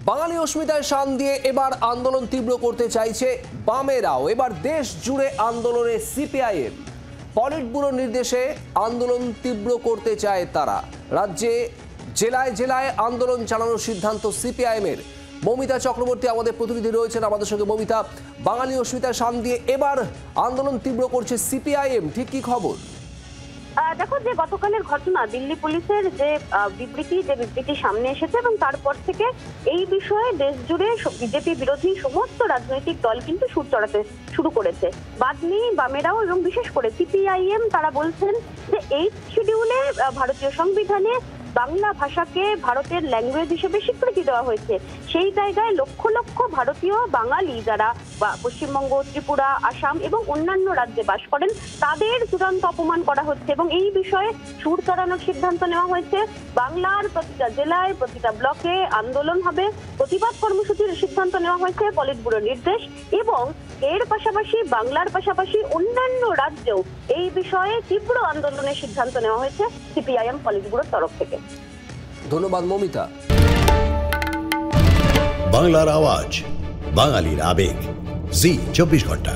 বাঙালি অস্মিতায় শান দিয়ে এবার আন্দোলন তীব্র করতে চাইছে বামেরাও। এবার দেশ জুড়ে আন্দোলনে সিপিআইএম পলিট ব্যুরোর নির্দেশে আন্দোলন তীব্র করতে চায় তারা। রাজ্যে জেলায় জেলায় আন্দোলন চালানোর সিদ্ধান্ত সিপিআইএমের। মমিতা চক্রবর্তী আমাদের প্রতিনিধি রয়েছেন আমাদের সঙ্গে। মমিতা, বাঙালি অস্মিতায় শান দিয়ে এবার আন্দোলন তীব্র করছে সিপিআইএম, ঠিক কি খবর? দেখো, যে গতকালের ঘটনা, দিল্লি পুলিশের যে বিবৃতি সামনে এসেছে এবং তারপর থেকে এই বিষয়ে দেশ জুড়ে বিজেপি বিরোধী সমস্ত রাজনৈতিক দল কিন্তু সুর চড়াতে শুরু করেছে। বাদ নেই বামেরাও এবং বিশেষ করে সিপিআইএম। তারা বলছেন যে 8 শিডিউলে ভারতীয় সংবিধানে বাংলা ভাষাকে ভারতের ল্যাঙ্গুয়েজ হিসেবে স্বীকৃতি দেওয়া হয়েছে। সেই জায়গায় লক্ষ লক্ষ ভারতীয় বাঙালি যারা পশ্চিমবঙ্গ, ত্রিপুরা, আসাম এবং অন্যান্য রাজ্যে বাস করেন তাদের চূড়ান্ত অপমান করা হচ্ছে এবং এই বিষয়ে সুর চড়ানোর সিদ্ধান্ত নেওয়া হয়েছে। বাংলার প্রতিটা জেলায়, প্রতিটা ব্লকে আন্দোলন হবে, প্রতিবাদ কর্মসূচির সিদ্ধান্ত নেওয়া হয়েছে পলিট ব্যুরোর নির্দেশ। এবং এর পাশাপাশি বাংলার পাশাপাশি অন্যান্য রাজ্যেও এই বিষয়ে তীব্র আন্দোলনের সিদ্ধান্ত নেওয়া হয়েছে সিপিআইএম পলিট ব্যুরোর তরফ থেকে। ধন্যবাদ মমিতা। বাংলার আওয়াজ, বাঙালির আবেগ, জি 24 ঘন্টা।